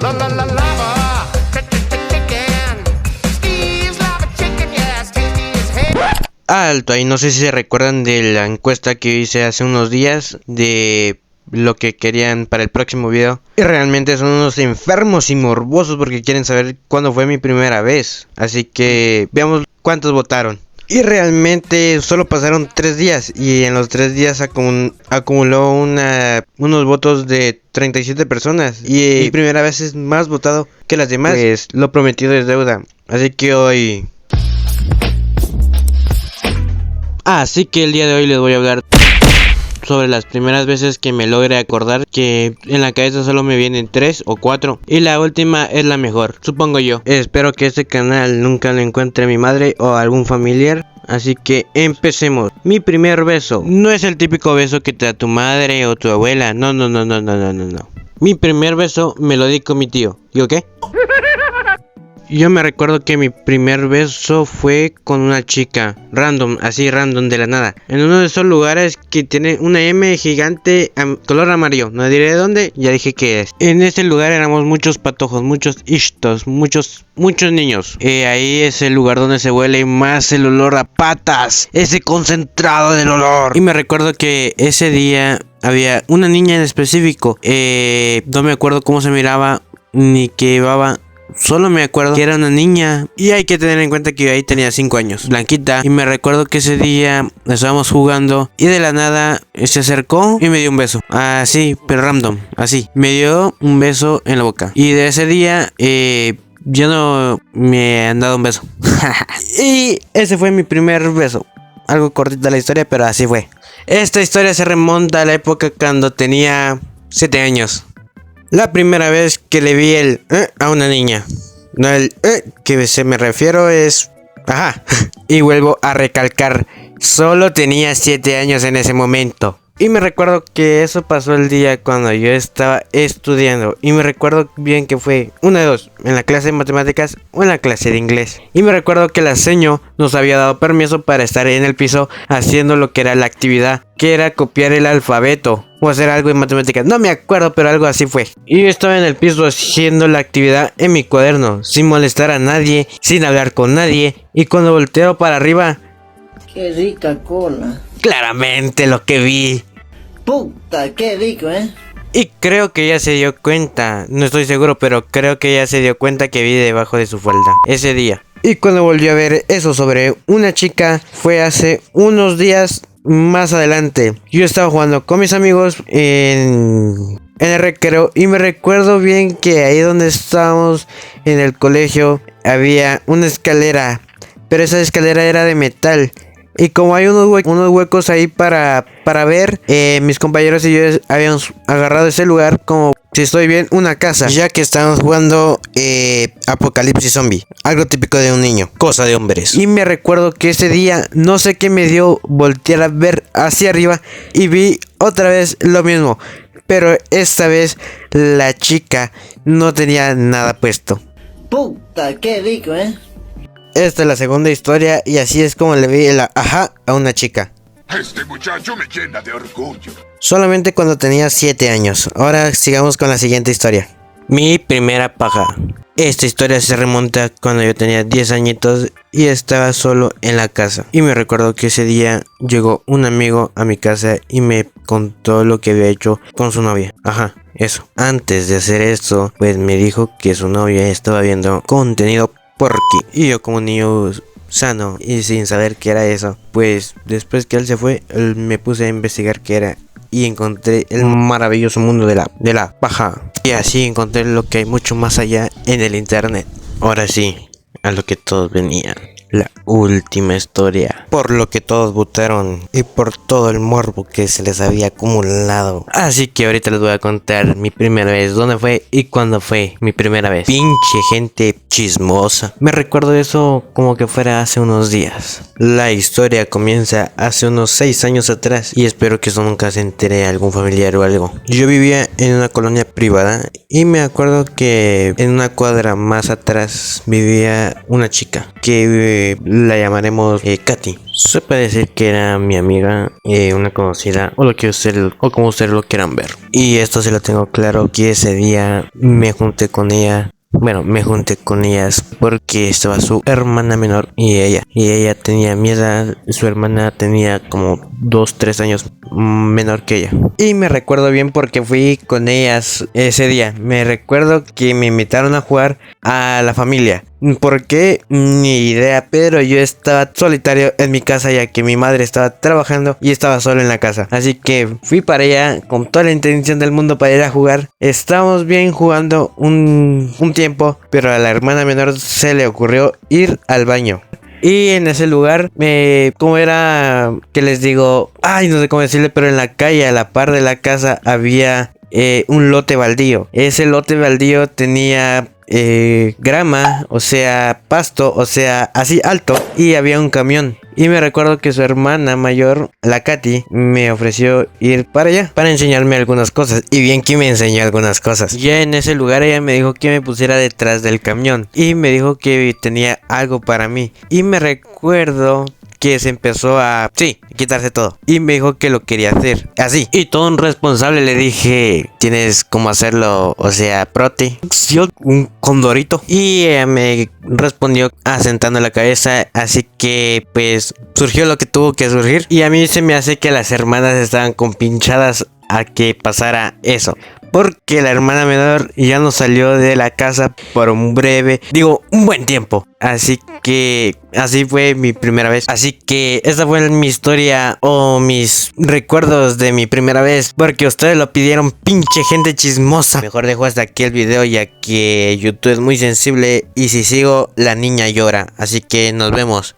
La la la lava, chicken. Steve's lava chicken, yes, tasty as hell. Alto, ahí no sé si se recuerdan de la encuesta que hice hace unos días de lo que querían para el próximo video. Y realmente son unos enfermos y morbosos porque quieren saber cuándo fue mi primera vez. Así que veamos cuántos votaron. Y realmente solo pasaron 3 días y en los 3 días acumuló unos votos de 37 personas. Y mi primera vez es más votado que las demás. Pues lo prometido es deuda. Así que hoy... Así que el día de hoy les voy a hablar sobre las primeras veces que me logre acordar, que en la cabeza solo me vienen 3 o 4 y la última es la mejor, supongo yo. Espero que este canal nunca lo encuentre mi madre o algún familiar, así que empecemos. Mi primer beso no es el típico beso que te da tu madre o tu abuela, no. Mi primer beso me lo di con mi tío. ¿Yo qué? Yo me recuerdo que mi primer beso fue con una chica, random, así random de la nada, en uno de esos lugares que tiene una M gigante color amarillo, no diré dónde, ya dije que es. En ese lugar éramos muchos patojos, muchos ishtos, muchos niños. Ahí es el lugar donde se huele más el olor a patas, ese concentrado del olor. Y me recuerdo que ese día había una niña en específico, no me acuerdo cómo se miraba ni qué llevaba. Solo me acuerdo que era una niña y hay que tener en cuenta que yo ahí tenía 5 años, blanquita. Y me recuerdo que ese día estábamos jugando y de la nada se acercó y me dio un beso. Así, pero random, así. Me dio un beso en la boca. Y de ese día yo no me han dado un beso. Y ese fue mi primer beso. Algo cortita la historia, pero así fue. Esta historia se remonta a la época cuando tenía 7 años. La primera vez que le vi el a una niña. No el que se me refiero es... Ajá. Y vuelvo a recalcar, solo tenía 7 años en ese momento. Y me recuerdo que eso pasó el día cuando yo estaba estudiando. Y me recuerdo bien que fue una de dos, en la clase de matemáticas o en la clase de inglés. Y me recuerdo que la seño nos había dado permiso para estar en el piso haciendo lo que era la actividad, que era copiar el alfabeto o hacer algo en matemáticas. No me acuerdo, pero algo así fue. Y yo estaba en el piso haciendo la actividad en mi cuaderno, sin molestar a nadie, sin hablar con nadie. Y cuando volteo para arriba... ¡Qué rica cola! Claramente lo que vi. ¡Puta, qué rico, eh! Y creo que ella se dio cuenta, no estoy seguro, pero creo que ella se dio cuenta que vi debajo de su falda ese día. Y cuando volvió a ver eso sobre una chica fue hace unos días más adelante. Yo estaba jugando con mis amigos en el recreo y me recuerdo bien que ahí donde estábamos en el colegio había una escalera, pero esa escalera era de metal. Y como hay unos huecos ahí para ver, mis compañeros y yo habíamos agarrado ese lugar como, si estoy bien, una casa. Ya que estábamos jugando Apocalipsis Zombie, algo típico de un niño, cosa de hombres. Y me recuerdo que ese día, no sé qué me dio voltear a ver hacia arriba y vi otra vez lo mismo. Pero esta vez la chica no tenía nada puesto. ¡Puta, qué rico, eh! Esta es la segunda historia y así es como le vi el ajá a una chica. Este muchacho me llena de orgullo. Solamente cuando tenía 7 años. Ahora sigamos con la siguiente historia. Mi primera paja. Esta historia se remonta cuando yo tenía 10 añitos y estaba solo en la casa. Y me recuerdo que ese día llegó un amigo a mi casa y me contó lo que había hecho con su novia. Ajá, eso. Antes de hacer esto, pues me dijo que su novia estaba viendo contenido porqui. Y yo como niño sano y sin saber qué era eso, pues después que él se fue, me puse a investigar qué era. Y encontré el maravilloso mundo de la paja. Y así encontré lo que hay mucho más allá en el internet. Ahora sí, a lo que todos venían. La última historia. Por lo que todos votaron y por todo el morbo que se les había acumulado. Así que ahorita les voy a contar mi primera vez, dónde fue y cuándo fue mi primera vez. Pinche gente chismosa. Me recuerdo eso como que fuera hace unos días. La historia comienza hace unos 6 años atrás y espero que eso nunca se entere a algún familiar o algo. Yo vivía en una colonia privada y me acuerdo que en una cuadra más atrás vivía una chica que la llamaremos Katy. Se puede decir que era mi amiga, una conocida, o o como ustedes lo quieran ver. Y esto sí lo tengo claro, que ese día me junté con ella. Bueno, me junté con ellas porque estaba su hermana menor y ella tenía mi edad, su hermana tenía como 2-3 años menor que ella. Y me recuerdo bien porque fui con ellas ese día. Me recuerdo que me invitaron a jugar a la familia. ¿Por qué? Ni idea, pero yo estaba solitario en mi casa ya que mi madre estaba trabajando y estaba solo en la casa. Así que fui para allá con toda la intención del mundo para ir a jugar. Estábamos bien jugando un tiempo, pero a la hermana menor se le ocurrió ir al baño. Y en ese lugar, como era, que les digo, ay, no sé cómo decirle, pero en la calle, a la par de la casa, había un lote baldío. Ese lote baldío tenía grama, o sea, pasto, o sea, así alto, y había un camión. Y me recuerdo que su hermana mayor, la Katy, me ofreció ir para allá para enseñarme algunas cosas. Y bien que me enseñó algunas cosas. Ya en ese lugar ella me dijo que me pusiera detrás del camión y me dijo que tenía algo para mí. Y me recuerdo que se empezó a quitarse todo y me dijo que lo quería hacer así, y todo un responsable le dije, tienes cómo hacerlo, o sea, prote, yo un condorito, y ella me respondió asentando la cabeza. Así que pues surgió lo que tuvo que surgir, y a mí se me hace que las hermanas estaban compinchadas a que pasara eso, porque la hermana menor ya no salió de la casa por un buen tiempo. Así que así fue mi primera vez. Así que esa fue mi historia o mis recuerdos de mi primera vez, porque ustedes lo pidieron, pinche gente chismosa. Mejor dejo hasta aquí el video ya que YouTube es muy sensible y si sigo la niña llora. Así que nos vemos.